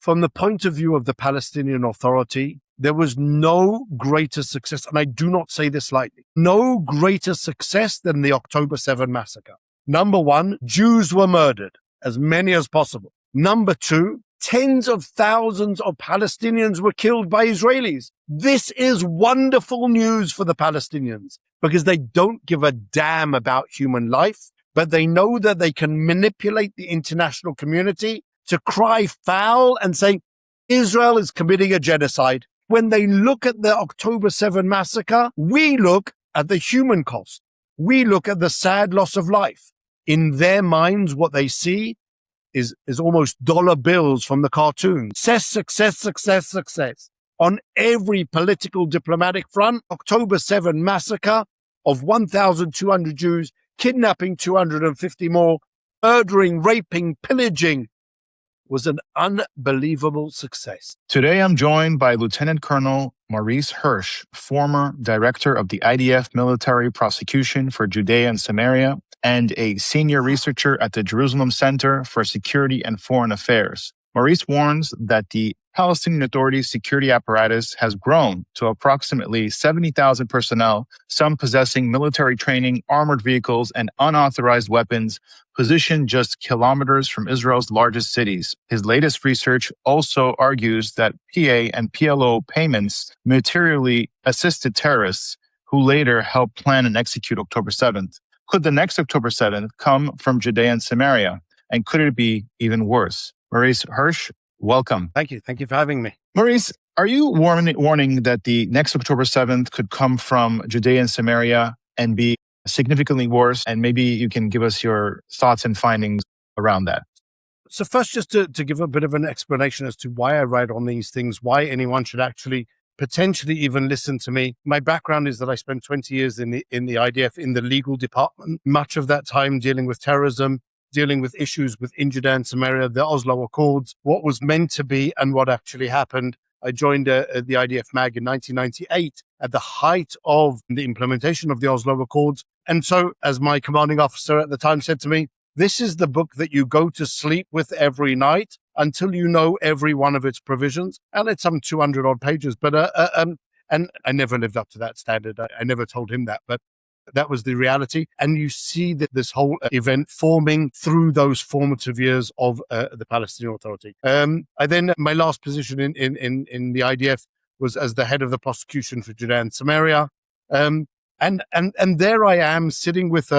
from the point of view of the Palestinian Authority, there was no greater success, and I do not say this lightly, no greater success than the October 7 massacre. Number one, Jews were murdered, as many as possible. Number two, tens of thousands of Palestinians were killed by Israelis. This is wonderful news for the Palestinians because they don't give a damn about human life, but they know that they can manipulate the international community to cry foul and say, Israel is committing a genocide. When they look at the October 7 massacre, we look at the human cost. We look at the sad loss of life. In their minds, what they see is almost dollar bills from the cartoon. Success, success, success, success. On every political diplomatic front, October 7 massacre of 1,200 Jews, kidnapping 250 more, murdering, raping, pillaging, was an unbelievable success. Today, I'm joined by Lieutenant Colonel Maurice Hirsch, former director of the IDF Military Prosecution for Judea and Samaria, and a senior researcher at the Jerusalem Center for Security and Foreign Affairs. Maurice warns that the Palestinian Authority's security apparatus has grown to approximately 70,000 personnel, some possessing military training, armored vehicles, and unauthorized weapons, positioned just kilometers from Israel's largest cities. His latest research also argues that PA and PLO payments materially assisted terrorists who later helped plan and execute October 7th. Could the next October 7th come from Judea and Samaria? And could it be even worse? Maurice Hirsch, welcome. Thank you. Thank you for having me. Maurice, are you warning that the next October 7th could come from Judea and Samaria and be significantly worse? And maybe you can give us your thoughts and findings around that. So first, just to give a bit of an explanation as to why I write on these things, why anyone should actually potentially even listen to me. My background is that I spent 20 years in the IDF, in the legal department, much of that time dealing with terrorism, dealing with issues within Judea and Samaria, the Oslo Accords, what was meant to be and what actually happened. I joined the IDF MAG in 1998 at the height of the implementation of the Oslo Accords. And so, as my commanding officer at the time said to me, this is the book that you go to sleep with every night until you know every one of its provisions. And it's some 200 odd pages, but and I never lived up to that standard. I never told him that, but that was the reality. And you see that this whole event forming through those formative years of the Palestinian Authority. I then, my last position in the IDF was as the head of the prosecution for Judea and Samaria. And there I am sitting with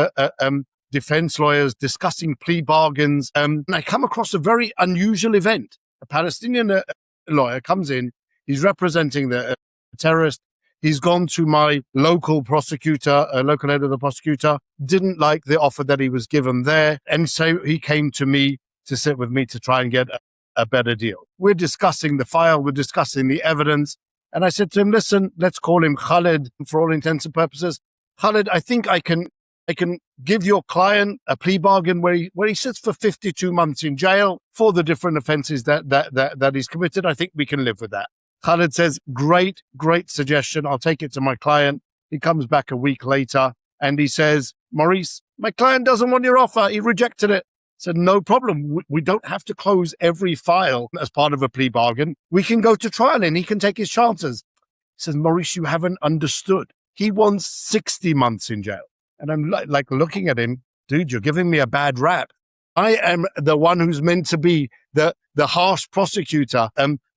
defense lawyers discussing plea bargains. And I come across a very unusual event. A Palestinian lawyer comes in, he's representing the terrorist. He's gone to my local prosecutor, local head of the prosecutor, didn't like the offer that he was given there. And so he came to me to sit with me to try and get a better deal. We're discussing the file, we're discussing the evidence. And I said to him, listen, let's call him Khalid for all intents and purposes. Khalid, I think I can give your client a plea bargain where he sits for 52 months in jail for the different offenses that he's committed. I think we can live with that. Khalid says, great suggestion. I'll take it to my client. He comes back a week later and he says, Maurice, my client doesn't want your offer. He rejected it. I said, no problem. We don't have to close every file as part of a plea bargain. We can go to trial and he can take his chances. He says, Maurice, you haven't understood. He wants 60 months in jail. And I'm like looking at him, dude, you're giving me a bad rap. I am the one who's meant to be the harsh prosecutor.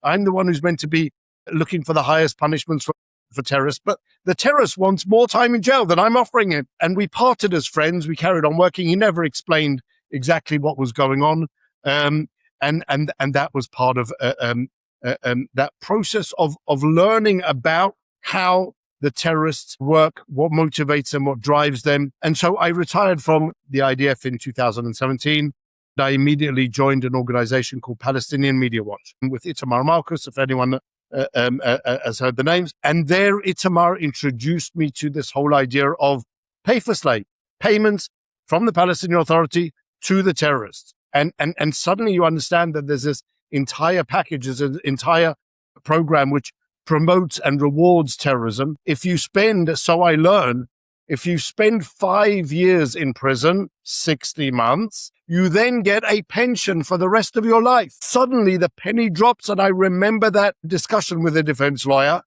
I'm the one who's meant to be looking for the highest punishments for terrorists. But the terrorist wants more time in jail than I'm offering him. And we parted as friends. We carried on working. He never explained exactly what was going on. And that was part of that process of learning about how the terrorists work, what motivates them, what drives them. And so I retired from the IDF in 2017. I immediately joined an organization called Palestinian Media Watch with Itamar Malkus, if anyone has heard the names. And there Itamar introduced me to this whole idea of pay for slay, payments from the Palestinian Authority to the terrorists. And suddenly you understand that there's this entire package, there's an entire program which promotes and rewards terrorism. If you spend, so I learn, If you spend 5 years in prison, 60 months, you then get a pension for the rest of your life. Suddenly the penny drops, and I remember that discussion with a defense lawyer,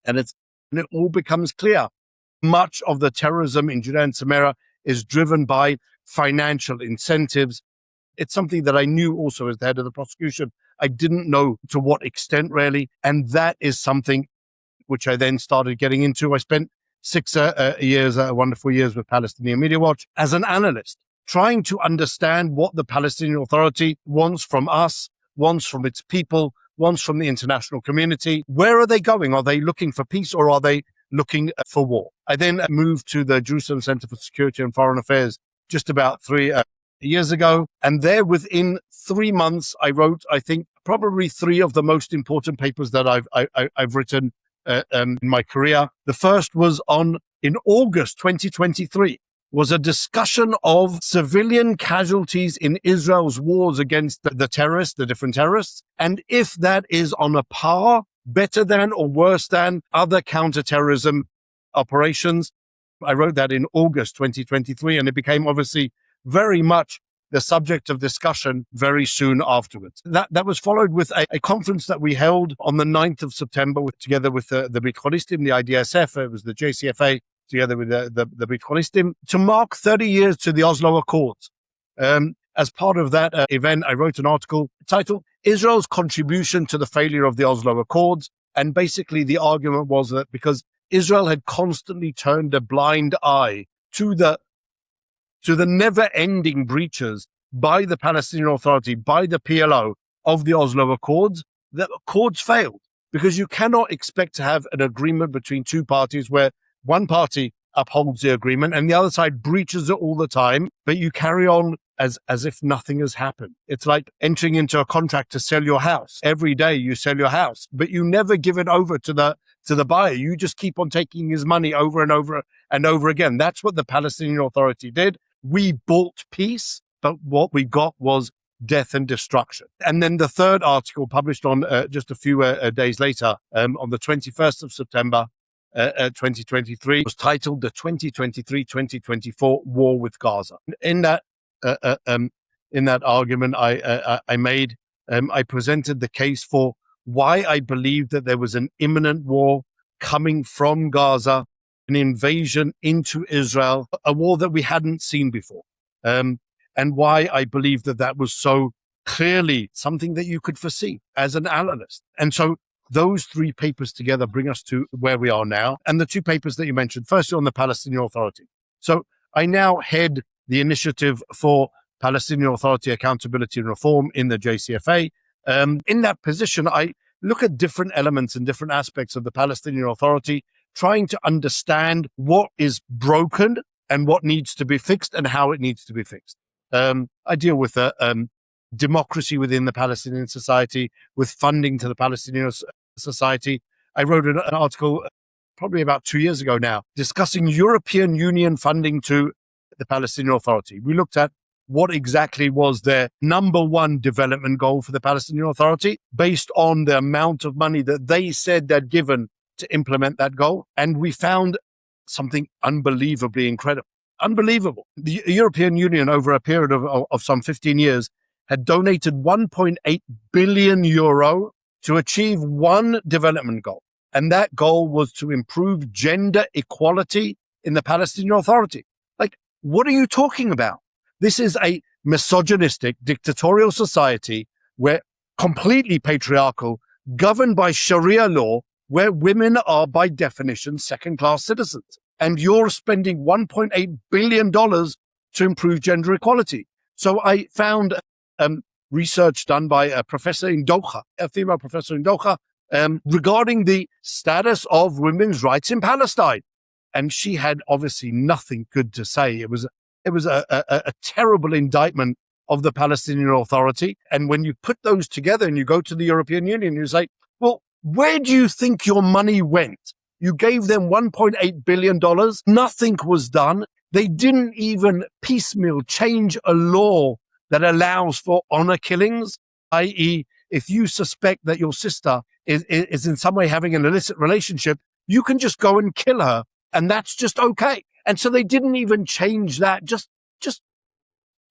and it all becomes clear. Much of the terrorism in Judea and Samaria is driven by financial incentives. It's something that I knew also as the head of the prosecution. I didn't know to what extent really. And that is something which I then started getting into. I spent 6 years, wonderful years with Palestinian Media Watch as an analyst, trying to understand what the Palestinian Authority wants from us, wants from its people, wants from the international community. Where are they going? Are they looking for peace, or are they looking for war? I then moved to the Jerusalem Center for Security and Foreign Affairs just about 3 years ago. And there within 3 months, I wrote, I think, probably 3 of the most important papers that I've written in my career. The first was in August 2023, was a discussion of civilian casualties in Israel's wars against the terrorists, the different terrorists, and if that is on a par, better than or worse than other counterterrorism operations. I wrote that in August 2023, and it became obviously very much the subject of discussion very soon afterwards. That was followed with a conference that we held on the 9th of September together with the Bitonistim, the IDSF, it was the JCFA, together with the Bitonistim, to mark 30 years to the Oslo Accords. As part of that event, I wrote an article titled Israel's Contribution to the Failure of the Oslo Accords. And basically the argument was that because Israel had constantly turned a blind eye to the never-ending breaches by the Palestinian Authority, by the PLO of the Oslo Accords, the Accords failed. Because you cannot expect to have an agreement between two parties where one party upholds the agreement and the other side breaches it all the time, but you carry on as if nothing has happened. It's like entering into a contract to sell your house. Every day you sell your house, but you never give it over to the buyer. You just keep on taking his money over and over and over again. That's what the Palestinian Authority did. We bought peace, but what we got was death and destruction. And then the third article published on just a few days later, on the 21st of September, 2023, was titled The 2023-2024 War with Gaza. In that argument I made, I presented the case for why I believed that there was an imminent war coming from Gaza, an invasion into Israel, a war that we hadn't seen before, and why I believed that was so clearly something that you could foresee as an analyst. And so those 3 papers together bring us to where we are now. And the 2 papers that you mentioned, firstly on the Palestinian Authority. So I now head the Initiative for Palestinian Authority Accountability and Reform in the JCFA. In that position, I look at different elements and different aspects of the Palestinian Authority, trying to understand what is broken and what needs to be fixed and how it needs to be fixed. I deal with democracy within the Palestinian society, with funding to the Palestinian society. I wrote an article probably about 2 years ago now, discussing European Union funding to the Palestinian Authority. We looked at what exactly was their number 1 development goal for the Palestinian Authority based on the amount of money that they said they'd given to implement that goal. And we found something unbelievably incredible. Unbelievable. The European Union, over a period of some 15 years, had donated 1.8 billion euro to achieve 1 development goal. And that goal was to improve gender equality in the Palestinian Authority. Like, what are you talking about? This is a misogynistic, dictatorial society where completely patriarchal, governed by Sharia law, where women are by definition second-class citizens. And you're spending $1.8 billion to improve gender equality. So I found research done by a professor in Doha, a female professor in Doha, regarding the status of women's rights in Palestine. And she had obviously nothing good to say. It was a terrible indictment of the Palestinian Authority. And when you put those together and you go to the European Union, you say, well, where do you think your money went? You gave them $1.8 billion. Nothing was done. They didn't even piecemeal change a law that allows for honor killings, i.e., if you suspect that your sister is in some way having an illicit relationship, you can just go and kill her And that's just okay. And so they didn't even change that, just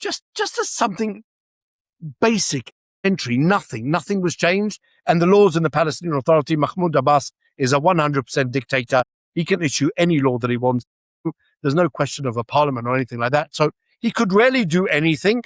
as something basic entry. Nothing was changed. And the laws in the Palestinian Authority, Mahmoud Abbas is a 100% dictator. He can issue any law that he wants. There's no question of a parliament or anything like that. So he could really do anything,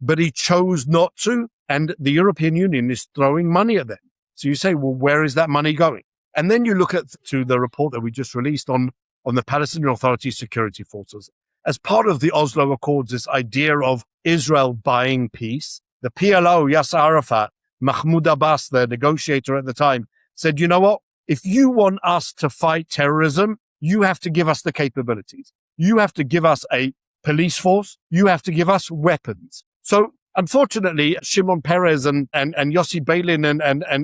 but he chose not to. And the European Union is throwing money at them. So you say, well, where is that money going? And then you look to the report that we just released on the Palestinian Authority security forces. As part of the Oslo Accords, this idea of Israel buying peace, the PLO, Yasser Arafat, Mahmoud Abbas, the negotiator at the time, said, you know what? If you want us to fight terrorism, you have to give us the capabilities. You have to give us a police force. You have to give us weapons. So unfortunately, Shimon Peres and Yossi Beilin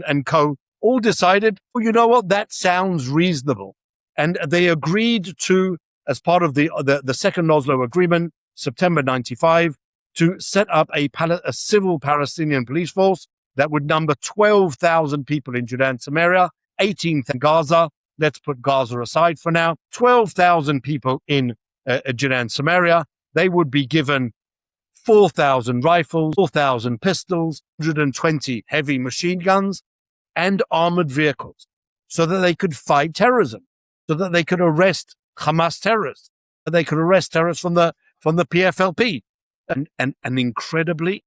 and co all decided, well, you know what? That sounds reasonable. And they agreed to, as part of the second Oslo Agreement, September 95, to set up a civil Palestinian police force that would number 12,000 people in Judea and Samaria, 18,000 in Gaza. Let's put Gaza aside for now. 12,000 people in Judea and Samaria. They would be given 4,000 rifles, 4,000 pistols, 120 heavy machine guns, and armored vehicles, so that they could fight terrorism, so that they could arrest Hamas terrorists, that they could arrest terrorists from the PFLP. And incredibly,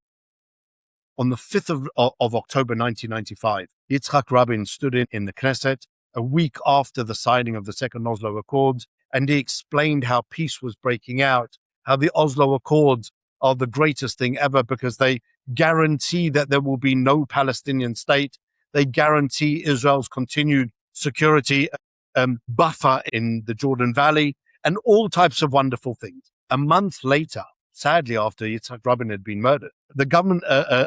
on the 5th of October 1995, Yitzhak Rabin stood in the Knesset a week after the signing of the Second Oslo Accords, and he explained how peace was breaking out, how the Oslo Accords are the greatest thing ever because they guarantee that there will be no Palestinian state. They guarantee Israel's continued security buffer in the Jordan Valley and all types of wonderful things. A month later, sadly, after Yitzhak Rabin had been murdered, the government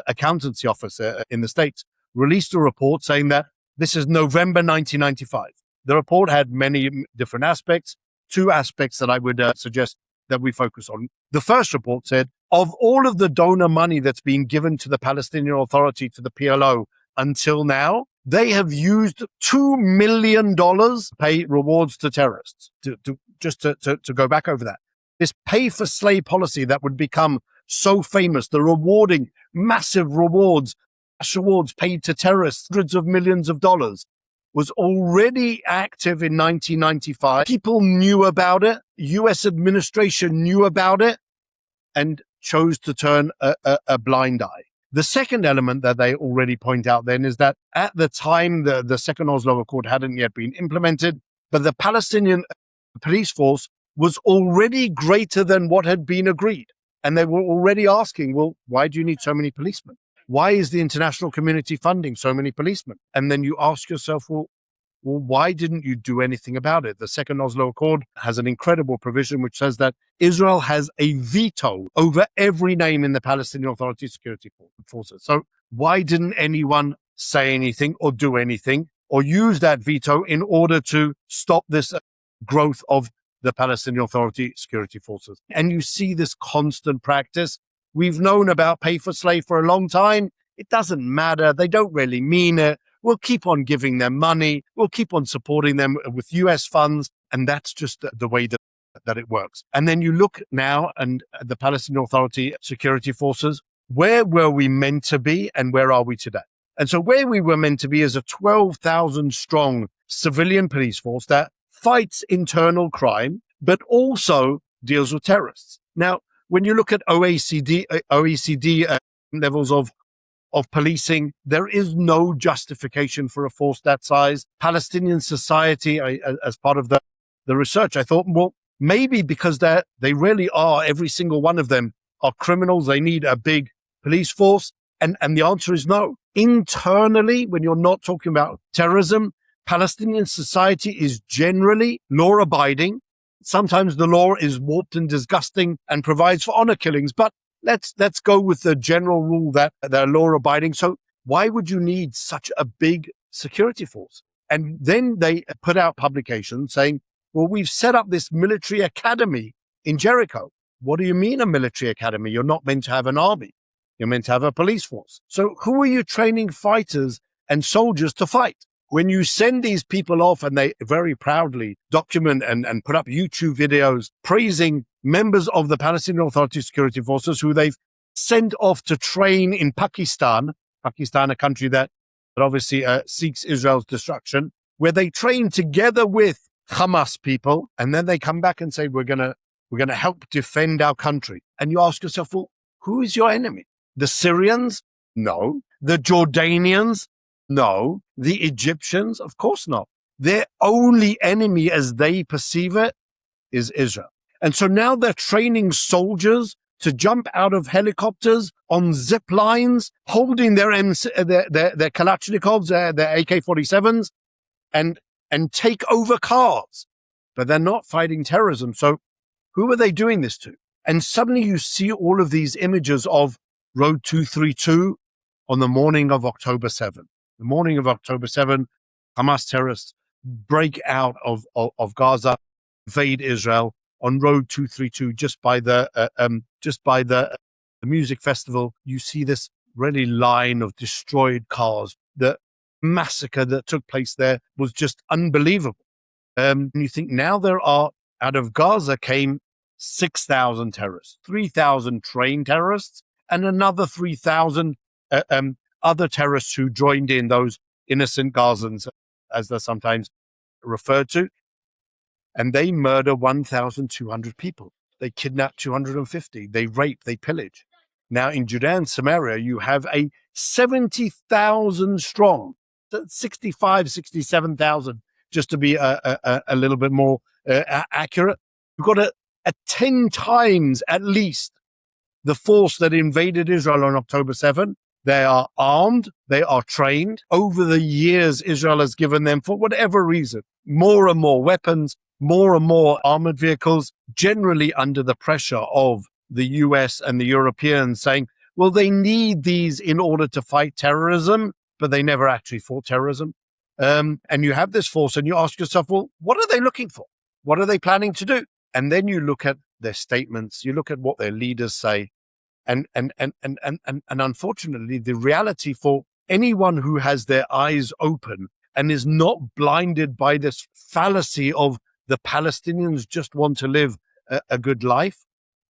accountancy office in the States released a report saying that this is November 1995. The report had many different aspects, two aspects that I would suggest that we focus on. The first report said, of all of the donor money that's been given to the Palestinian Authority, to the PLO, until now, they have used $2 million to pay rewards to terrorists. To go back over that. This pay-for-slay policy that would become so famous, the rewarding massive rewards, cash awards paid to terrorists, hundreds of millions of dollars, was already active in 1995. People knew about it. U.S. administration knew about it and chose to turn a blind eye. The second element that they already point out then is that at the time, the Second Oslo Accord hadn't yet been implemented, but the Palestinian police force was already greater than what had been agreed. And they were already asking, well, why do you need so many policemen? Why is the international community funding so many policemen? And then you ask yourself, well, why didn't you do anything about it? The Second Oslo Accord has an incredible provision which says that Israel has a veto over every name in the Palestinian Authority security forces. So why didn't anyone say anything or do anything or use that veto in order to stop this growth of the Palestinian Authority security forces? And you see this constant practice. We've known about pay for slave for a long time. It doesn't matter. They don't really mean it. We'll keep on giving them money. We'll keep on supporting them with US funds. And that's just the way that it works. And then you look now and the Palestinian Authority security forces, where were we meant to be and where are we today? And so where we were meant to be is a 12,000 strong civilian police force that fights internal crime, but also deals with terrorists. Now, when you look at OECD levels of policing, there is no justification for a force that size. Palestinian society, as part of the research, I thought, well, maybe because they really are, every single one of them are criminals. They need a big police force. And the answer is no. Internally, when you're not talking about terrorism, Palestinian society is generally law-abiding. Sometimes the law is warped and disgusting and provides for honor killings, but let's go with the general rule that they're law-abiding. So why would you need such a big security force? And then they put out publications saying, well, we've set up this military academy in Jericho. What do you mean a military academy? You're not meant to have an army. You're meant to have a police force. So who are you training fighters and soldiers to fight? when you send these people off and they very proudly document and put up YouTube videos praising members of the Palestinian Authority security forces who they've sent off to train in Pakistan, a country that obviously seeks Israel's destruction, where they train together with Hamas people, and then they come back and say, we're gonna help defend our country. And you ask yourself, well, who is your enemy? The Syrians? No. The Jordanians? No. The Egyptians? Of course not. Their only enemy, as they perceive it, is Israel. And so now they're training soldiers to jump out of helicopters on zip lines, holding their Kalashnikovs, their AK-47s, and take over cars. But they're not fighting terrorism. So who are they doing this to? And suddenly you see all of these images of Road 232 on the morning of October 7th. The morning of October 7th, Hamas terrorists break out of Gaza, invade Israel on Road 232, just by the music festival. You see this really line of destroyed cars. The massacre that took place there was just unbelievable. And you think now out of Gaza came 6,000 terrorists, 3,000 trained terrorists, and another 3,000 other terrorists who joined in, those innocent Gazans, as they're sometimes referred to. And they murder 1,200 people. They kidnap 250. They rape, they pillage. Now in Judea and Samaria, you have a 70,000 strong, 67,000, just to be a little bit more accurate. You've got a 10 times at least the force that invaded Israel on October 7. They are armed. They are trained. Over the years, Israel has given them, for whatever reason, more and more weapons, more and more armored vehicles, generally under the pressure of the US and the Europeans saying, well, they need these in order to fight terrorism, but they never actually fought terrorism. And you have this force and you ask yourself, well, what are they looking for? What are they planning to do? And then you look at their statements, you look at what their leaders say. And unfortunately, the reality for anyone who has their eyes open and is not blinded by this fallacy of the Palestinians just want to live a good life,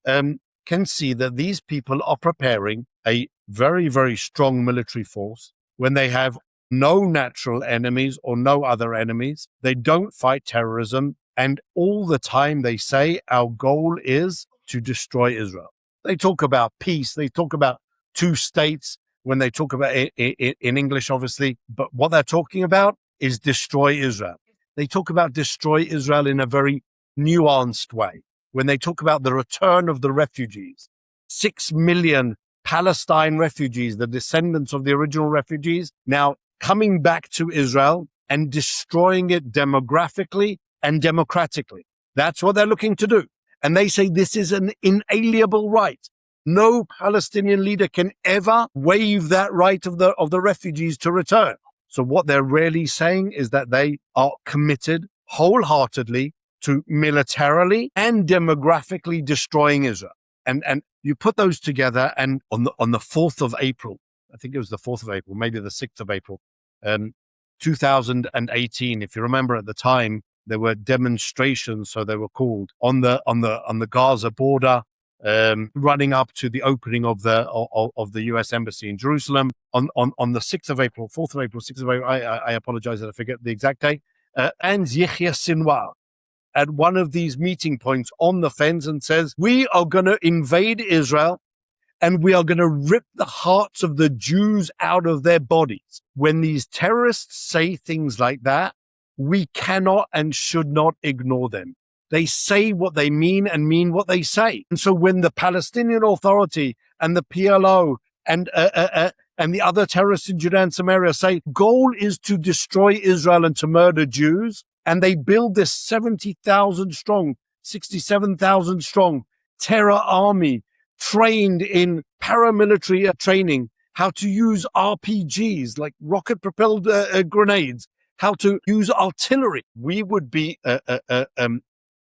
can see that these people are preparing a very, very strong military force when they have no natural enemies or no other enemies. They don't fight terrorism. And all the time they say our goal is to destroy Israel. They talk about peace. They talk about two states when they talk about it in English, obviously. But what they're talking about is destroy Israel. They talk about destroy Israel in a very nuanced way. When they talk about the return of the refugees, 6 million Palestine refugees, the descendants of the original refugees, now coming back to Israel and destroying it demographically and democratically. That's what they're looking to do. And they say this is an inalienable right. No Palestinian leader can ever waive that right of the refugees to return. So what they're really saying is that they are committed wholeheartedly to militarily and demographically destroying Israel. And you put those together, and on the 4th of April, I think it was the 4th of April, maybe the 6th of April, 2018, if you remember at the time, there were demonstrations, so they were called, on the Gaza border, running up to the opening of the U.S. Embassy in Jerusalem on the 6th of April, 4th of April, 6th of April. I apologize that I forget the exact date. And Yahya Sinwar at one of these meeting points on the fence and says, we are going to invade Israel and we are going to rip the hearts of the Jews out of their bodies. When these terrorists say things like that, we cannot and should not ignore them. They say what they mean and mean what they say. And so when the Palestinian Authority and the PLO and the other terrorists in Judea and Samaria say, goal is to destroy Israel and to murder Jews, and they build this 70,000 strong, 67,000 strong terror army trained in paramilitary training, how to use RPGs, like rocket-propelled grenades, how to use artillery. We would be,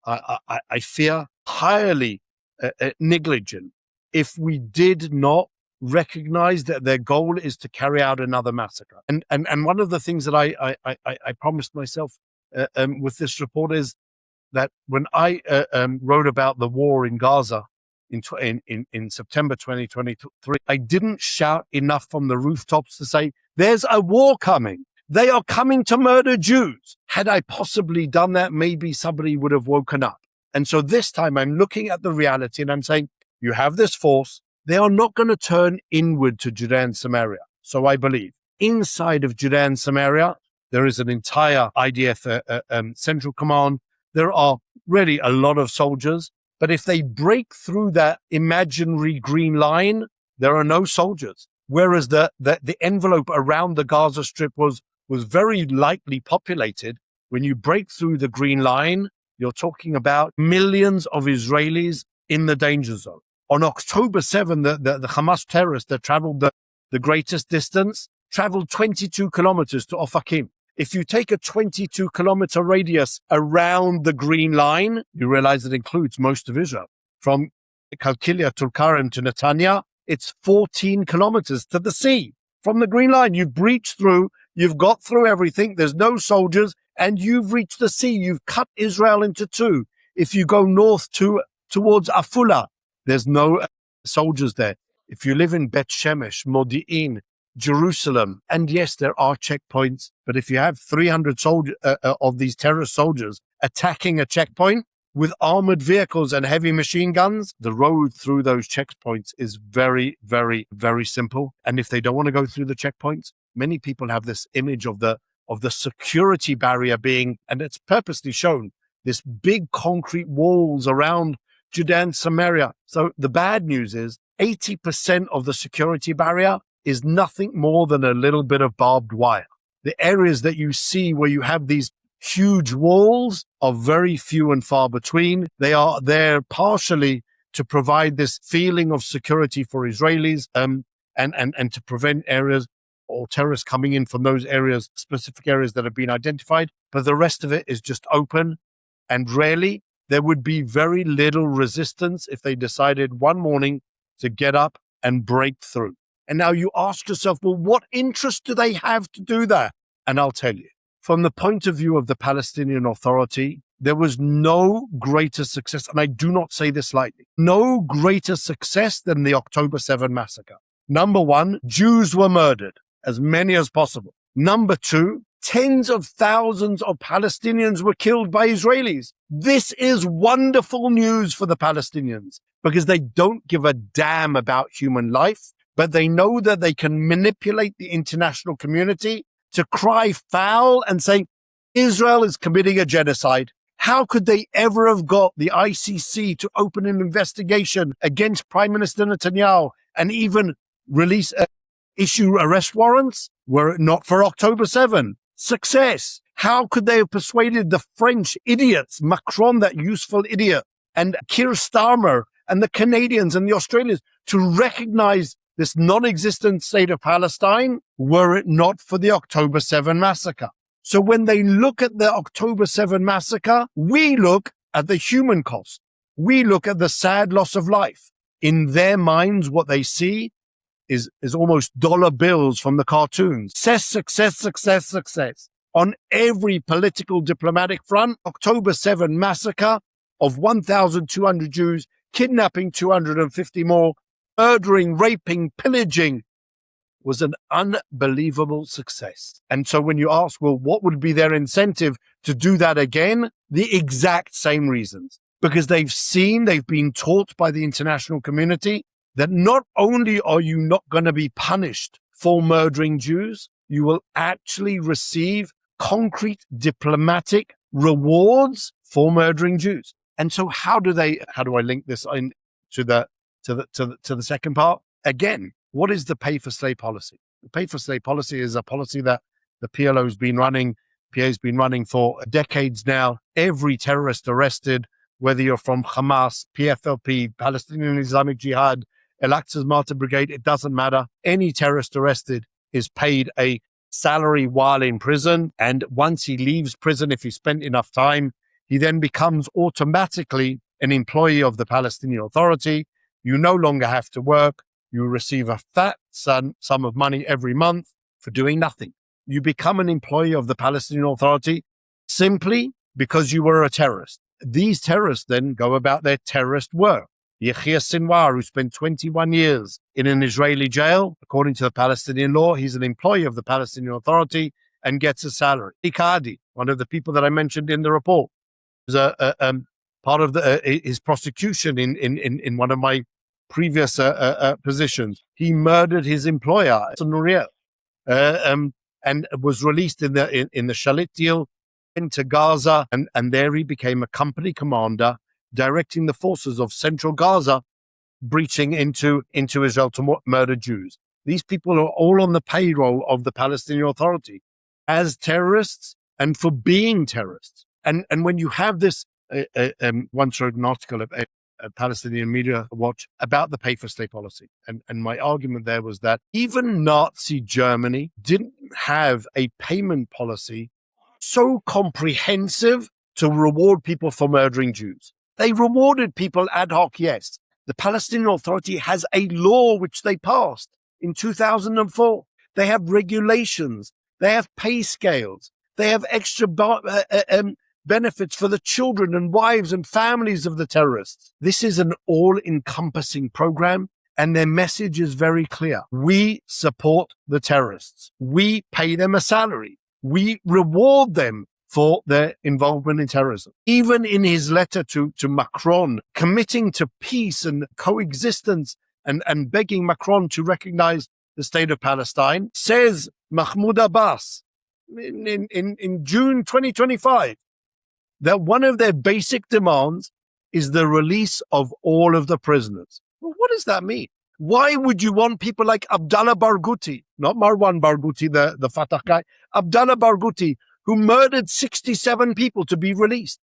I fear, highly negligent if we did not recognize that their goal is to carry out another massacre. And one of the things that I promised myself with this report is that when I wrote about the war in Gaza in September 2023, I didn't shout enough from the rooftops to say, there's a war coming. They are coming to murder Jews. Had I possibly done that, maybe somebody would have woken up. And so this time I'm looking at the reality and I'm saying, you have this force. They are not going to turn inward to Judea and Samaria. So I believe inside of Judea and Samaria, there is an entire IDF central command. There are really a lot of soldiers. But if they break through that imaginary green line, there are no soldiers. Whereas the envelope around the Gaza Strip was very lightly populated. When you break through the green line, you're talking about millions of Israelis in the danger zone. On October 7, the Hamas terrorists that traveled the greatest distance traveled 22 kilometers to Ofakim. If you take a 22-kilometer radius around the green line, you realize it includes most of Israel. From Kalkilia, Tulkarem to Netanya, it's 14 kilometers to the sea. From the green line, you've breached through, you've got through everything, there's no soldiers, and you've reached the sea. You've cut Israel into two. If you go north towards Afula, there's no soldiers there. If you live in Bet Shemesh, Modi'in, Jerusalem, and yes, there are checkpoints, but if you have 300 of these terrorist soldiers attacking a checkpoint with armored vehicles and heavy machine guns, the road through those checkpoints is very, very, very simple. And if they don't want to go through the checkpoints, many people have this image of the security barrier being, and it's purposely shown, this big concrete walls around Judea and Samaria. So the bad news is 80% of the security barrier is nothing more than a little bit of barbed wire. The areas that you see where you have these huge walls are very few and far between. They are there partially to provide this feeling of security for Israelis and to prevent areas or terrorists coming in from those areas, specific areas that have been identified. But the rest of it is just open, and rarely there would be very little resistance if they decided one morning to get up and break through. And now you ask yourself, well, what interest do they have to do that? And I'll tell you, from the point of view of the Palestinian Authority, there was no greater success, and I do not say this lightly, no greater success than the October 7 massacre. Number one, Jews were murdered, as many as possible. Number two, tens of thousands of Palestinians were killed by Israelis. This is wonderful news for the Palestinians because they don't give a damn about human life, but they know that they can manipulate the international community to cry foul and say, Israel is committing a genocide. How could they ever have got the ICC to open an investigation against Prime Minister Netanyahu and even issue arrest warrants were it not for October 7? Success. How could they have persuaded the French idiots, Macron, that useful idiot, and Keir Starmer, and the Canadians and the Australians to recognize this non-existent state of Palestine were it not for the October 7 massacre? So when they look at the October 7 massacre, we look at the human cost. We look at the sad loss of life. In their minds, what they see is almost dollar bills from the cartoons. Success, success, success, success. On every political diplomatic front, October 7 massacre of 1,200 Jews, kidnapping 250 more, murdering, raping, pillaging, was an unbelievable success. And so when you ask, well, what would be their incentive to do that again? The exact same reasons. Because they've been taught by the international community that not only are you not going to be punished for murdering Jews, you will actually receive concrete diplomatic rewards for murdering Jews. And so how do I link this in to the second part? Again, what is the pay for slay policy? The pay for slay policy is a policy that the PLO has been running, PA's been running for decades now. Every terrorist arrested, whether you're from Hamas, PFLP, Palestinian Islamic Jihad, Al-Aqsa's Martyr Brigade, it doesn't matter. Any terrorist arrested is paid a salary while in prison. And once he leaves prison, if he spent enough time, he then becomes automatically an employee of the Palestinian Authority. You no longer have to work. You receive a fat sum of money every month for doing nothing. You become an employee of the Palestinian Authority simply because you were a terrorist. These terrorists then go about their terrorist work. Yahya Sinwar, who spent 21 years in an Israeli jail, according to the Palestinian law, he's an employee of the Palestinian Authority and gets a salary. Ikadi, one of the people that I mentioned in the report, was part of his prosecution in one of my previous positions. He murdered his employer, Nuriel, and was released in the Shalit deal into Gaza, and there he became a company commander, directing the forces of central Gaza, breaching into Israel to murder Jews. These people are all on the payroll of the Palestinian Authority as terrorists and for being terrorists. And when you have this, once wrote an article of a Palestinian Media Watch about the pay-for-slay policy. And my argument there was that even Nazi Germany didn't have a payment policy so comprehensive to reward people for murdering Jews. They rewarded people ad hoc, yes. The Palestinian Authority has a law which they passed in 2004. They have regulations. They have pay scales. They have extra benefits for the children and wives and families of the terrorists. This is an all-encompassing program, and their message is very clear. We support the terrorists. We pay them a salary. We reward them for their involvement in terrorism. Even in his letter to Macron, committing to peace and coexistence and begging Macron to recognize the state of Palestine, says Mahmoud Abbas in June 2025 that one of their basic demands is the release of all of the prisoners. Well, what does that mean? Why would you want people like Abdallah Barghouti, not Marwan Barghouti, the Fatah guy, Abdallah Barghouti, who murdered 67 people, to be released?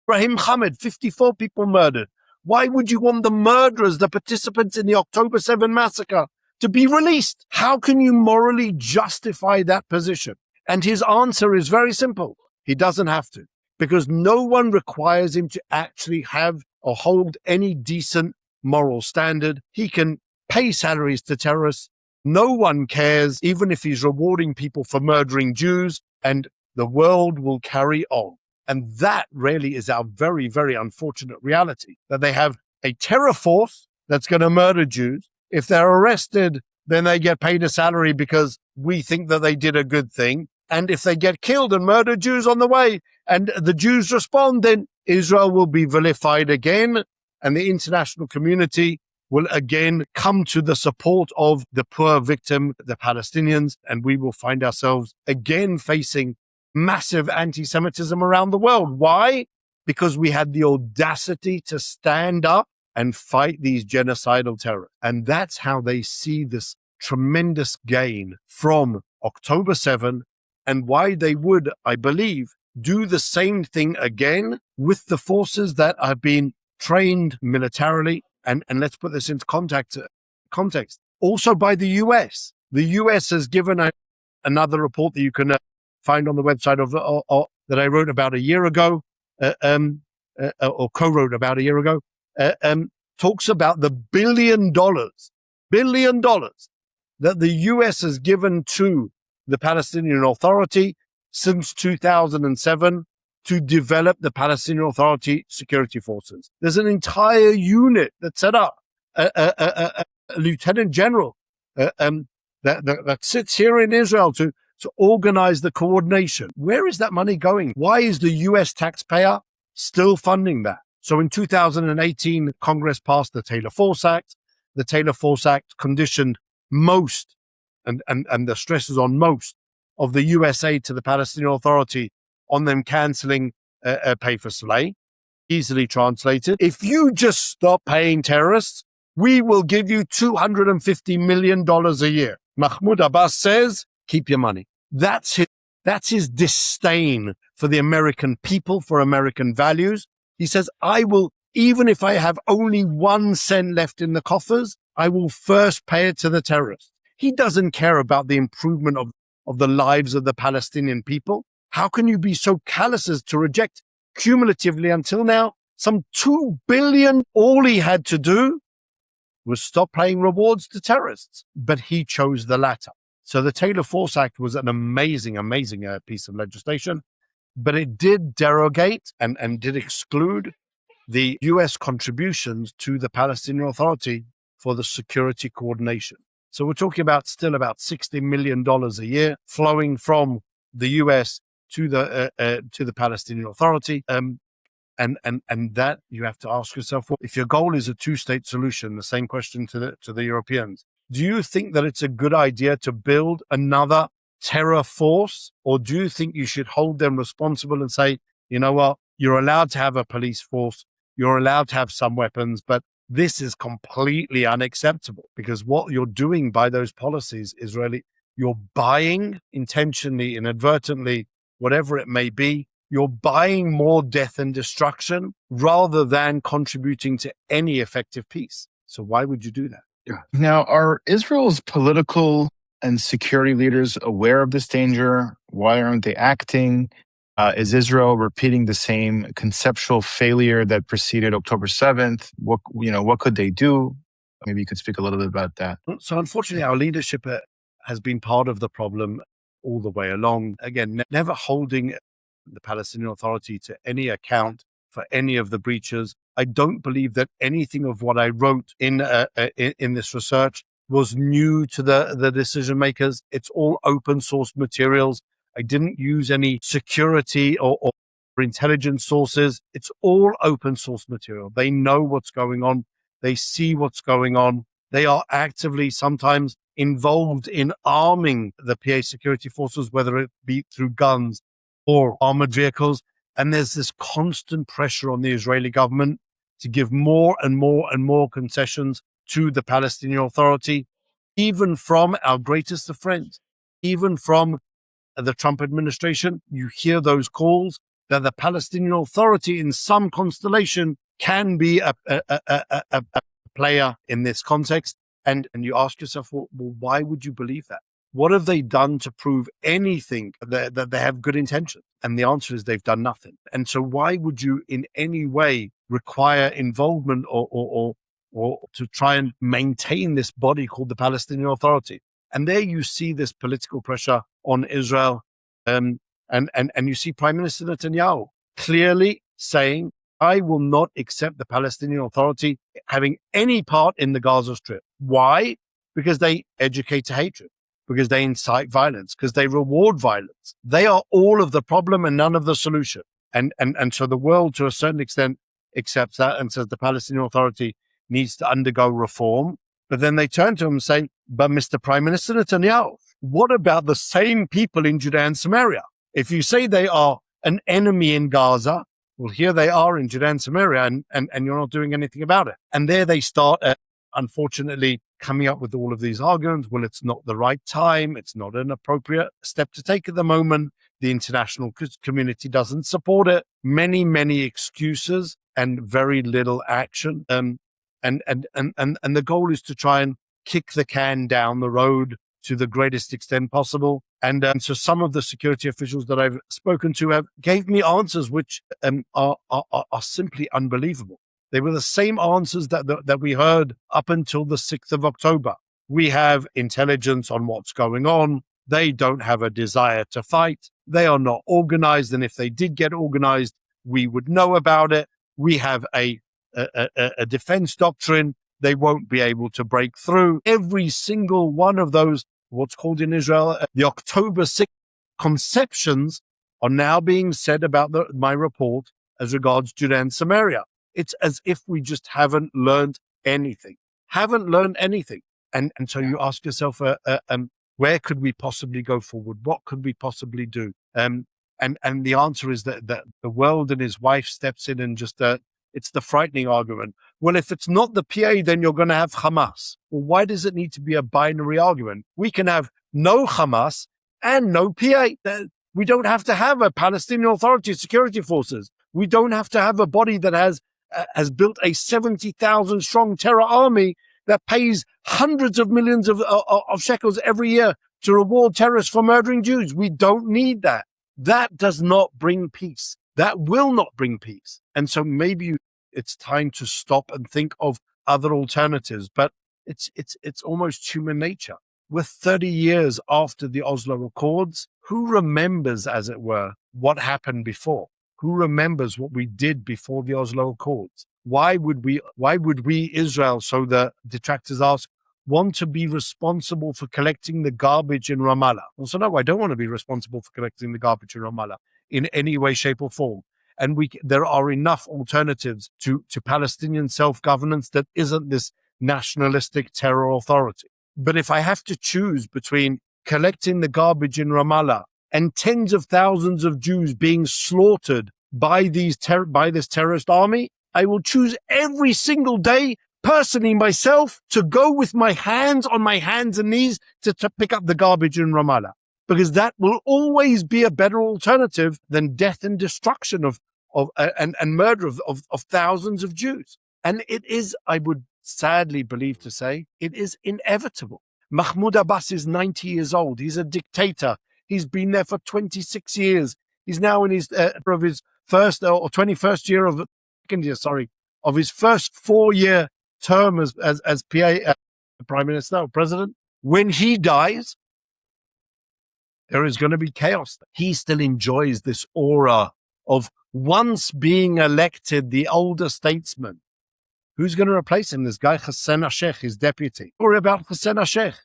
Ibrahim Khamed, 54 people murdered. Why would you want the murderers, the participants in the October 7 massacre, to be released? How can you morally justify that position? And his answer is very simple. He doesn't have to, because no one requires him to actually have or hold any decent moral standard. He can pay salaries to terrorists. No one cares, even if he's rewarding people for murdering Jews, and the world will carry on. And that really is our very, very unfortunate reality, that they have a terror force that's going to murder Jews. If they're arrested, then they get paid a salary because we think that they did a good thing. And if they get killed and murder Jews on the way and the Jews respond, then Israel will be vilified again, and the international community will again come to the support of the poor victim, the Palestinians, and we will find ourselves again facing massive anti-Semitism around the world. Why? Because we had the audacity to stand up and fight these genocidal terrorists. And that's how they see this tremendous gain from October 7, and why they would, I believe, do the same thing again with the forces that have been trained militarily. And let's put this into context. Also by the US. The US has given another report that you can find on the website that I wrote about a year ago, or co-wrote about a year ago, talks about the $1 billion that the US has given to the Palestinian Authority since 2007 to develop the Palestinian Authority security forces. There's an entire unit that's set up, a lieutenant general that sits here in Israel to organize the coordination. Where is that money going? Why is the US taxpayer still funding that? So in 2018, Congress passed the Taylor Force Act. The Taylor Force Act conditioned most, and the stress is on most, of the US aid to the Palestinian Authority on them canceling pay for slay. Easily translated, if you just stop paying terrorists, we will give you $250 million a year. Mahmoud Abbas says, keep your money. That's his disdain for the American people, for American values. He says, I will, even if I have only 1 cent left in the coffers, I will first pay it to the terrorists. He doesn't care about the improvement of the lives of the Palestinian people. How can you be so callous as to reject cumulatively until now some $2 billion? All he had to do was stop paying rewards to terrorists. But he chose the latter. So the Taylor Force Act was an amazing piece of legislation, but it did derogate and did exclude the U.S. contributions to the Palestinian Authority for the security coordination. So we're talking about still about $60 million a year flowing from the U.S. to the Palestinian Authority. And that you have to ask yourself, well, if your goal is a two-state solution, the same question to the Europeans, do you think that it's a good idea to build another terror force? Or do you think you should hold them responsible and say, you know what, you're allowed to have a police force, you're allowed to have some weapons, but this is completely unacceptable, because what you're doing by those policies is really you're buying intentionally, inadvertently, whatever it may be, you're buying more death and destruction rather than contributing to any effective peace. So why would you do that? Now, are Israel's political and security leaders aware of this danger? Why aren't they acting? Is Israel repeating the same conceptual failure that preceded October 7th? What could they do? Maybe you could speak a little bit about that. So unfortunately, our leadership has been part of the problem all the way along. Again, never holding the Palestinian Authority to any account for any of the breaches. I don't believe that anything of what I wrote in this research was new to the decision makers. It's all open source materials. I didn't use any security or intelligence sources. It's all open source material. They know what's going on. They see what's going on. They are actively sometimes involved in arming the PA security forces, whether it be through guns or armored vehicles. And there's this constant pressure on the Israeli government to give more and more and more concessions to the Palestinian Authority, even from our greatest of friends, even from the Trump administration. You hear those calls that the Palestinian Authority in some constellation can be a player in this context. And you ask yourself, well, why would you believe that? What have they done to prove anything that they have good intention? And the answer is they've done nothing. And so why would you in any way require involvement or to try and maintain this body called the Palestinian Authority? And there you see this political pressure on Israel. And you see Prime Minister Netanyahu clearly saying, I will not accept the Palestinian Authority having any part in the Gaza Strip. Why? Because they educate to hatred, because they incite violence, because they reward violence. They are all of the problem and none of the solution. And so the world, to a certain extent, accepts that and says the Palestinian Authority needs to undergo reform. But then they turn to him and say, but Mr. Prime Minister Netanyahu, what about the same people in Judea and Samaria? If you say they are an enemy in Gaza, well, here they are in Judea and Samaria, and you're not doing anything about it. And there they start, unfortunately, coming up with all of these arguments. Well, it's not the right time. It's not an appropriate step to take at the moment. The international community doesn't support it. Many excuses and very little action. And the goal is to try and kick the can down the road to the greatest extent possible. And so some of the security officials that I've spoken to gave me answers which are simply unbelievable. They were the same answers that we heard up until the 6th of October. We have intelligence on what's going on. They don't have a desire to fight. They are not organized. And if they did get organized, we would know about it. We have a defense doctrine. They won't be able to break through. Every single one of those, what's called in Israel, the October 6th conceptions are now being said about my report as regards Judea and Samaria. It's as if we just haven't learned anything. And so you ask yourself, where could we possibly go forward? What could we possibly do? And the answer is that the world and his wife steps in and just, it's the frightening argument. Well, if it's not the PA, then you're going to have Hamas. Well, why does it need to be a binary argument? We can have no Hamas and no PA. We don't have to have a Palestinian Authority security forces. We don't have to have a body that has built a 70,000 strong terror army that pays hundreds of millions of shekels every year to reward terrorists for murdering Jews. We don't need that. That does not bring peace. That will not bring peace. And so maybe it's time to stop and think of other alternatives. But It's almost human nature. We're 30 years after the Oslo Accords. Who remembers, as it were, what happened before? Who remembers what we did before the Oslo Accords? Why would we, Israel, so the detractors ask, want to be responsible for collecting the garbage in Ramallah? Also, no, I don't want to be responsible for collecting the garbage in Ramallah in any way, shape, or form. And there are enough alternatives to Palestinian self-governance that isn't this nationalistic terror authority. But if I have to choose between collecting the garbage in Ramallah and tens of thousands of Jews being slaughtered by this terrorist army, I will choose every single day, personally myself, to go with my hands on my hands and knees to pick up the garbage in Ramallah. Because that will always be a better alternative than death and destruction and murder of thousands of Jews. And it is, I would sadly believe to say, it is inevitable. Mahmoud Abbas is 90 years old. He's a dictator. He's been there for 26 years. He's now in his first or 21st year of his first 4-year term as Prime Minister or President. When he dies, there is going to be chaos. He still enjoys this aura of once being elected the older statesman. Who's going to replace him? This guy, Hassan Sheikh, his deputy. Story about Hassan Sheikh.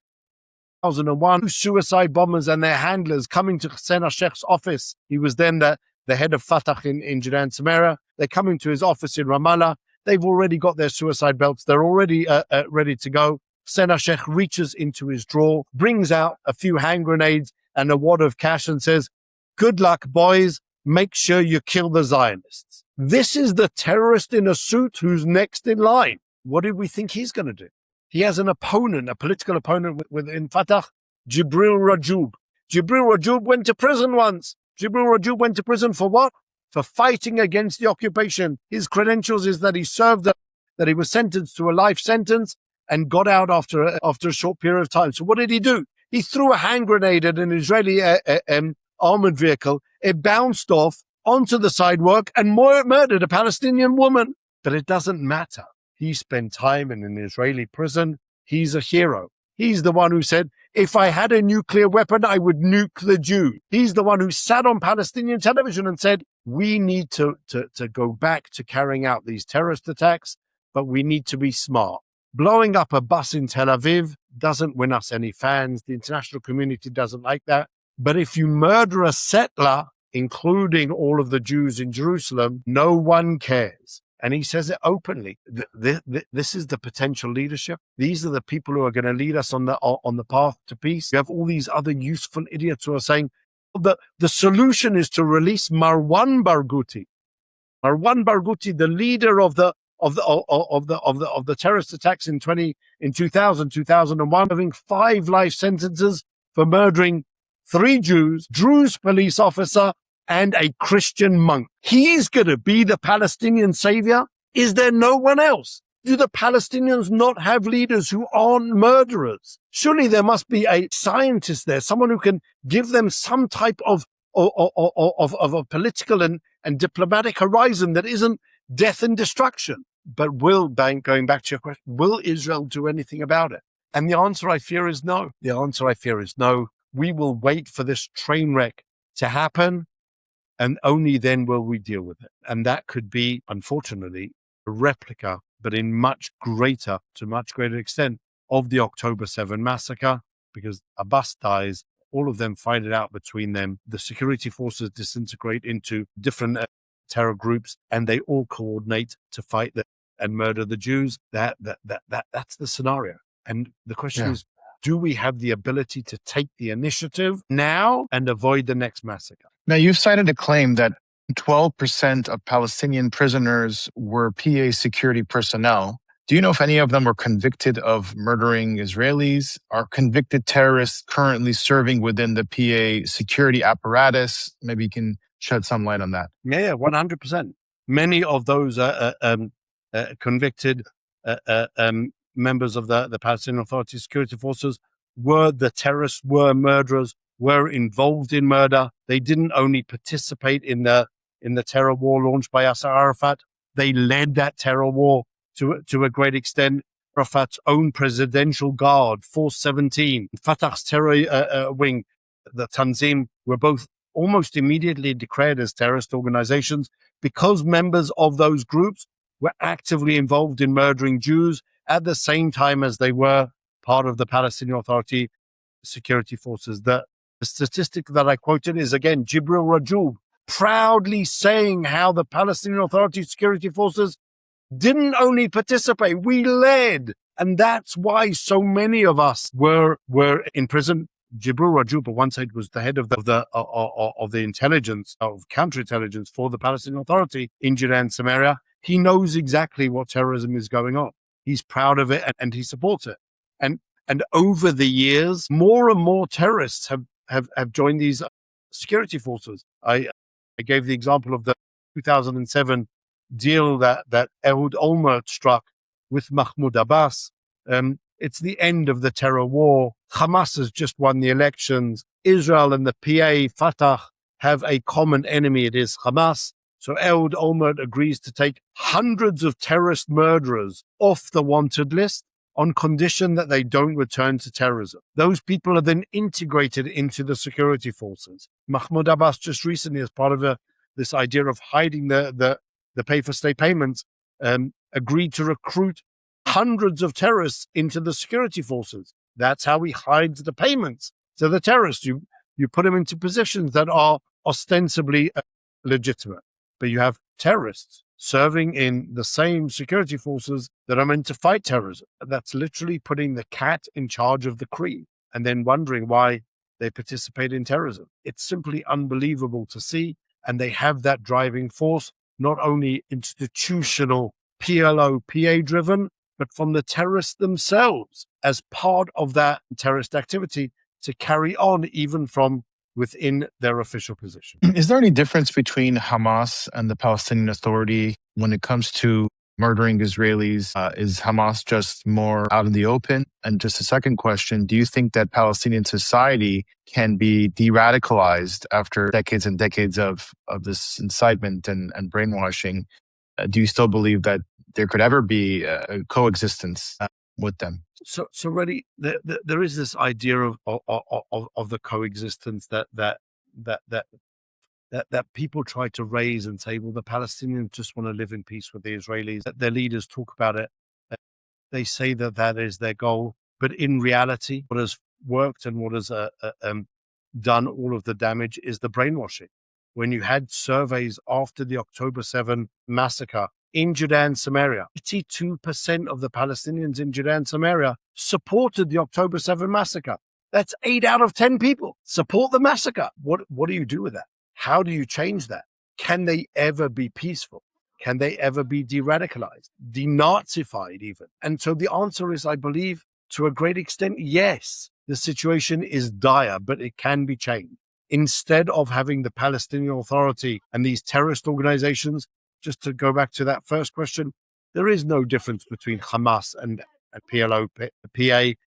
2001, 2 suicide bombers and their handlers coming to Hassan Sheikh's office. He was then the head of Fatah in Judea and Samaria. They're coming to his office in Ramallah. They've already got their suicide belts. They're already ready to go. Hassan Sheikh reaches into his drawer, brings out a few hand grenades and a wad of cash and says, "Good luck, boys. Make sure you kill the Zionists." This is the terrorist in a suit who's next in line. What did we think he's going to do? He has an opponent, a political opponent within Fatah, Jibril Rajoub. Jibril Rajoub went to prison once. Jibril Rajoub went to prison for what? For fighting against the occupation. His credentials is that he was sentenced to a life sentence and got out after a short period of time. So what did he do? He threw a hand grenade at an Israeli armored vehicle. It bounced off onto the sidewalk and murdered a Palestinian woman. But it doesn't matter. He spent time in an Israeli prison. He's a hero. He's the one who said, if I had a nuclear weapon, I would nuke the Jew. He's the one who sat on Palestinian television and said, we need to go back to carrying out these terrorist attacks, but we need to be smart. Blowing up a bus in Tel Aviv doesn't win us any fans. The international community doesn't like that. But if you murder a settler, including all of the Jews in Jerusalem, no one cares. And he says it openly. This is the potential leadership. These are the people who are going to lead us on the path to peace. You have all these other useful idiots who are saying the solution is to release Marwan Barghouti. Marwan Barghouti, the leader of the terrorist attacks in 2001, having 5 life sentences for murdering 3 Jews, Druze police officer, and a Christian monk. He's going to be the Palestinian savior? Is there no one else? Do the Palestinians not have leaders who aren't murderers? Surely there must be a scientist there, someone who can give them some type of a political and diplomatic horizon that isn't death and destruction. But going back to your question, will Israel do anything about it? And the answer, I fear, is no. The answer, I fear, is no. We will wait for this train wreck to happen, and only then will we deal with it. And that could be, unfortunately, a replica, but to much greater extent, of the October 7 massacre, because Abbas dies, all of them fight it out between them. The security forces disintegrate into different terror groups, and they all coordinate to fight and murder the Jews. That's the scenario. And the question is, do we have the ability to take the initiative now and avoid the next massacre? Now, you've cited a claim that 12% of Palestinian prisoners were PA security personnel. Do you know if any of them were convicted of murdering Israelis? Are convicted terrorists currently serving within the PA security apparatus? Maybe you can shed some light on that. Yeah, 100%. Many of those convicted members of the Palestinian Authority security forces were the terrorists, were murderers, were involved in murder. They didn't only participate in the terror war launched by Yasser Arafat. They led that terror war to a great extent. Arafat's own presidential guard, Force 17, Fatah's terror wing, the Tanzim, were both almost immediately declared as terrorist organizations because members of those groups were actively involved in murdering Jews at the same time as they were part of the Palestinian Authority security forces. The statistic that I quoted is, again, Jibril Rajoub proudly saying how the Palestinian Authority security forces didn't only participate, we led. And that's why so many of us were in prison. Jibril Rajoub, at one side, was the head of the intelligence, of counterintelligence for the Palestinian Authority in Judea and Samaria. He knows exactly what terrorism is going on. He's proud of it and he supports it. And over the years, more and more terrorists have joined these security forces. I gave the example of the 2007 deal that Ehud Olmert struck with Mahmoud Abbas. It's the end of the terror war. Hamas has just won the elections. Israel and the PA, Fatah, have a common enemy. It is Hamas. So Ehud Olmert agrees to take hundreds of terrorist murderers off the wanted list on condition that they don't return to terrorism. Those people are then integrated into the security forces. Mahmoud Abbas just recently, as part of this idea of hiding the pay-for-stay payments, agreed to recruit hundreds of terrorists into the security forces. That's how he hides the payments to the terrorists. You put them into positions that are ostensibly legitimate, but you have terrorists serving in the same security forces that are meant to fight terrorism. That's literally putting the cat in charge of the cream and then wondering why they participate in terrorism. It's simply unbelievable to see. And they have that driving force, not only institutional, PLO, PA driven, but from the terrorists themselves as part of that terrorist activity to carry on even from within their official position. Is there any difference between Hamas and the Palestinian Authority when it comes to murdering Israelis? Is Hamas just more out in the open? And just a second question, do you think that Palestinian society can be de-radicalized after decades and decades of this incitement and brainwashing? Do you still believe that there could ever be a coexistence with them? So really, there is this idea of the coexistence that people try to raise and say, well, the Palestinians just want to live in peace with the Israelis. That their leaders talk about it. They say that is their goal. But in reality, what has worked and what has done all of the damage is the brainwashing. When you had surveys after the October 7 massacre in Judea and Samaria, 82% of the Palestinians in Judea and Samaria supported the October 7 massacre. That's 8 out of 10 people support the massacre. What do you do with that? How do you change that? Can they ever be peaceful? Can they ever be de-radicalized, denazified even? And so the answer is, I believe, to a great extent, yes. The situation is dire, but it can be changed. Instead of having the Palestinian Authority and these terrorist organizations, just to go back to that first question, there is no difference between Hamas and PLO, PA.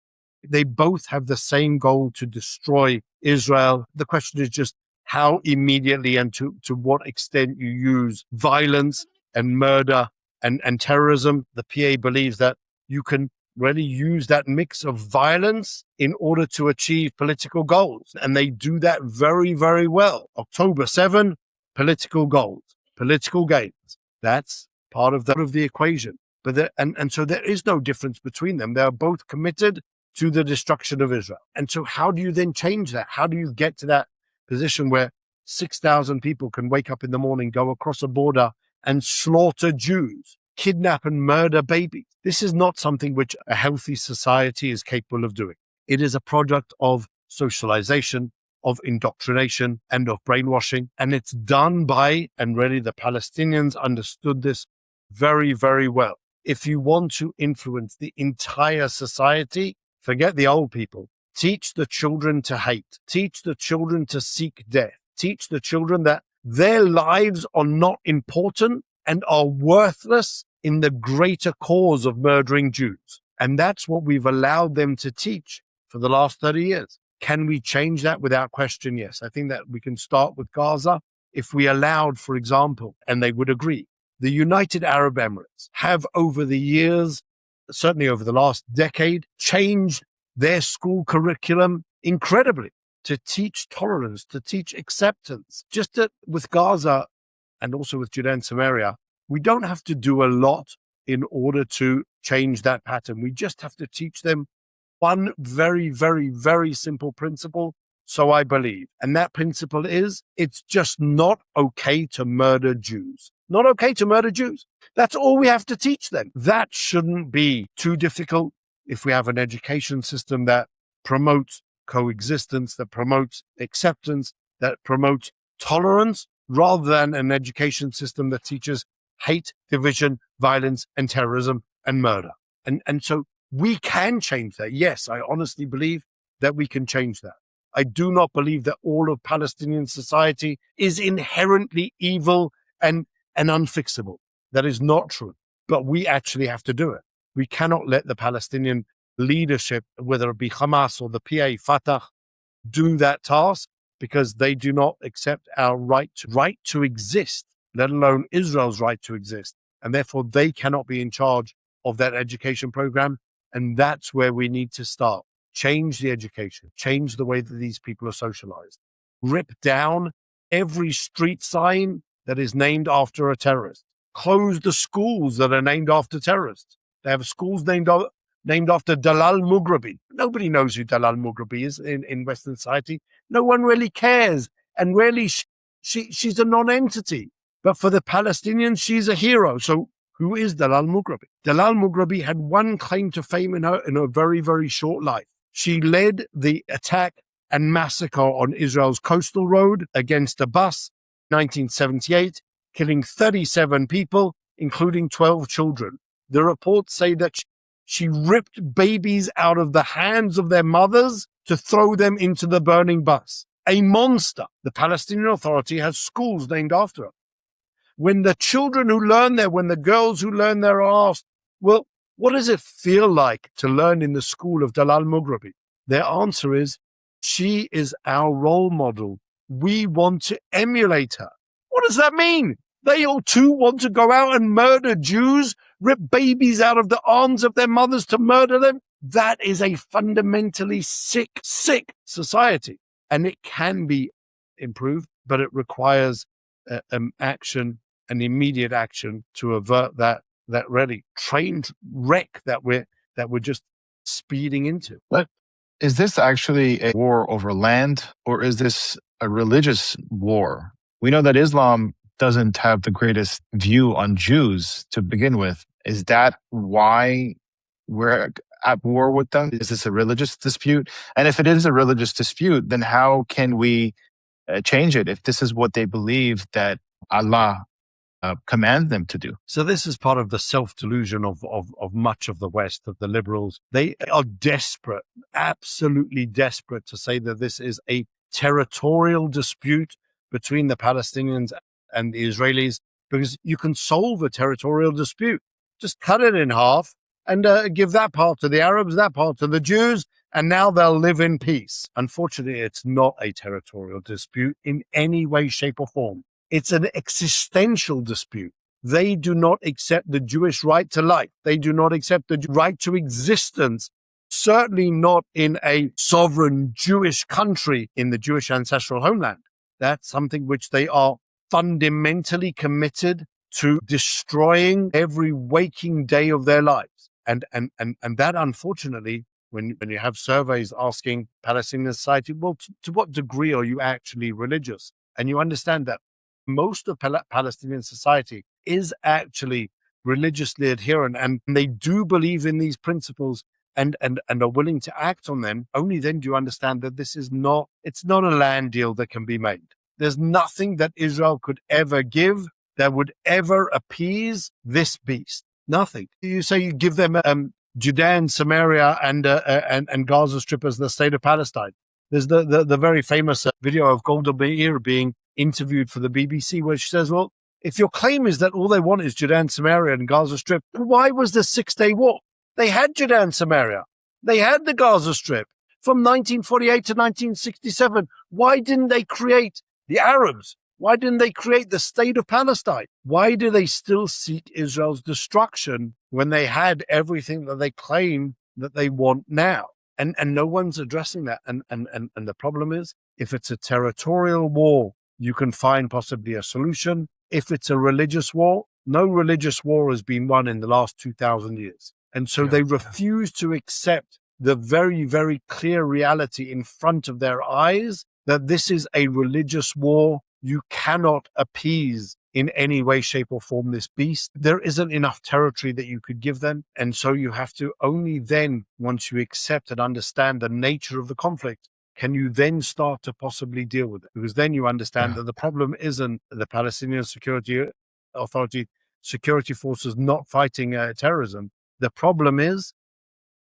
They both have the same goal to destroy Israel. The question is just how immediately and to what extent you use violence and murder and terrorism. The PA believes that you can really use that mix of violence in order to achieve political goals. And they do that very, very well. October 7, political goals, political gains. That's part of the equation. But and so there is no difference between them. They are both committed to the destruction of Israel. And so how do you then change that? How do you get to that position where 6,000 people can wake up in the morning, go across a border and slaughter Jews, kidnap and murder babies? This is not something which a healthy society is capable of doing. It is a product of socialization, of indoctrination, and of brainwashing. And it's done by, and really the Palestinians understood this very, very well. If you want to influence the entire society, forget the old people. Teach the children to hate. Teach the children to seek death. Teach the children that their lives are not important and are worthless in the greater cause of murdering Jews. And that's what we've allowed them to teach for the last 30 years. Can we change that? Without question, yes. I think that we can start with Gaza. If we allowed, for example, and they would agree, the United Arab Emirates have over the years certainly over the last decade, changed their school curriculum incredibly to teach tolerance, to teach acceptance. Just that with Gaza and also with Judea and Samaria, we don't have to do a lot in order to change that pattern. We just have to teach them one very, very, very simple principle, so I believe. And that principle is, it's just not okay to murder Jews. Not okay to murder Jews. That's all we have to teach them. That shouldn't be too difficult if we have an education system that promotes coexistence, that promotes acceptance, that promotes tolerance, rather than an education system that teaches hate, division, violence, and terrorism and murder. And so we can change that. Yes, I honestly believe that we can change that. I do not believe that all of Palestinian society is inherently evil and unfixable. That is not true. But we actually have to do it. We cannot let the Palestinian leadership, whether it be Hamas or the PA, Fatah, do that task, because they do not accept our right to exist, let alone Israel's right to exist. And therefore, they cannot be in charge of that education program. And that's where we need to start. Change the education, change the way that these people are socialized. Rip down every street sign that is named after a terrorist. Close the schools that are named after terrorists. They have schools named after Dalal Mughrabi. Nobody knows who Dalal Mughrabi is in Western society. No one really cares. And really, she's a non-entity. But for the Palestinians, she's a hero. So who is Dalal Mughrabi? Dalal Mughrabi had one claim to fame in her very, very short life. She led the attack and massacre on Israel's coastal road against Abbas, 1978, killing 37 people, including 12 children. The reports say that she ripped babies out of the hands of their mothers to throw them into the burning bus. A monster. The Palestinian Authority has schools named after her. When the children who learn there, when the girls who learn there are asked, well, what does it feel like to learn in the school of Dalal Mughrabi? Their answer is, she is our role model. We want to emulate her. What does that mean? They all too want to go out and murder Jews, rip babies out of the arms of their mothers to murder them? That is a fundamentally sick society. And it can be improved, but it requires action, an immediate action to avert that really train wreck that we're just speeding into. But is this actually a war over land, or is this a religious war? We know that Islam doesn't have the greatest view on Jews to begin with. Is that why we're at war with them? Is this a religious dispute? And if it is a religious dispute, then how can we change it if this is what they believe that Allah command them to do? So this is part of the self-delusion of much of the West, of the liberals. They are desperate, absolutely desperate to say that this is a territorial dispute between the Palestinians and the Israelis, because you can solve a territorial dispute. Just cut it in half and give that part to the Arabs, that part to the Jews, and now they'll live in peace. Unfortunately, it's not a territorial dispute in any way, shape, or form. It's an existential dispute. They do not accept the Jewish right to life. They do not accept the right to existence, certainly not in a sovereign Jewish country in the Jewish ancestral homeland. That's something which they are fundamentally committed to destroying every waking day of their lives. And that, unfortunately, when you have surveys asking Palestinian society, well, to what degree are you actually religious? And you understand that most of Palestinian society is actually religiously adherent, and they do believe in these principles and are willing to act on them. Only then do you understand that it's not a land deal that can be made. There's nothing that Israel could ever give that would ever appease this beast. Nothing. You say you give them Judea and Samaria and Gaza Strip as the state of Palestine. There's the very famous video of Golda Meir being interviewed for the BBC, where she says, well, if your claim is that all they want is Judea and Samaria and Gaza Strip, why was the 6-day war? They had Judea and Samaria. They had the Gaza Strip from 1948 to 1967. Why didn't they create the Arabs? Why didn't they create the state of Palestine? Why do they still seek Israel's destruction when they had everything that they claim that they want now? And no one's addressing that. And the problem is, if it's a territorial war, you can find possibly a solution. If it's a religious war, no religious war has been won in the last 2,000 years. And so they refuse to accept the very, very clear reality in front of their eyes that this is a religious war. You cannot appease in any way, shape, or form this beast. There isn't enough territory that you could give them. And so you have to only then, once you accept and understand the nature of the conflict, can you then start to possibly deal with it? Because then you understand that the problem isn't the Palestinian Security Authority security forces not fighting terrorism. The problem is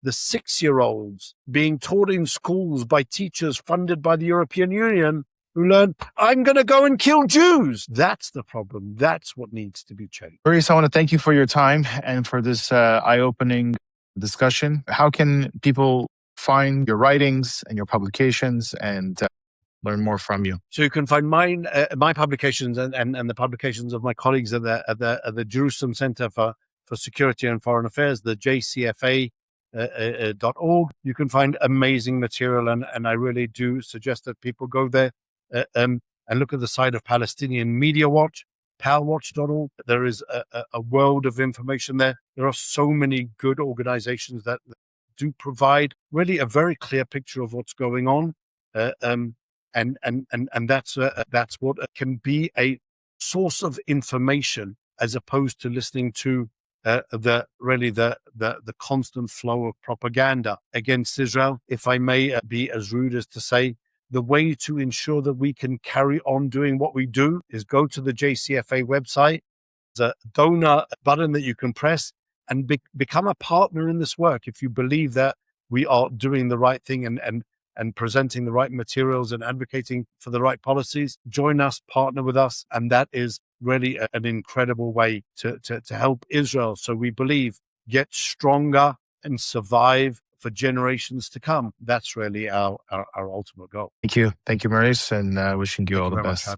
the 6-year-olds being taught in schools by teachers funded by the European Union who learn, I'm going to go and kill Jews. That's the problem. That's what needs to be changed. Maurice, I want to thank you for your time and for this eye-opening discussion. How can people find your writings and your publications and learn more from you? So you can find my publications and the publications of my colleagues at the Jerusalem Center for Security and Foreign Affairs, the JCFA. .org. You can find amazing material, and I really do suggest that people go there and look at the site of Palestinian Media Watch, palwatch.org. There is a world of information there. There are so many good organizations that do provide really a very clear picture of what's going on, and that's what can be a source of information as opposed to listening to the constant flow of propaganda against Israel. If I may be as rude as to say, the way to ensure that we can carry on doing what we do is go to the JCFA website. There's a donor button that you can press and become a partner in this work. If you believe that we are doing the right thing and presenting the right materials and advocating for the right policies, join us, partner with us. And that is really an incredible way to help Israel. So we believe get stronger and survive for generations to come. That's really our ultimate goal. Thank you. Thank you, Maurice, and wishing you all the best.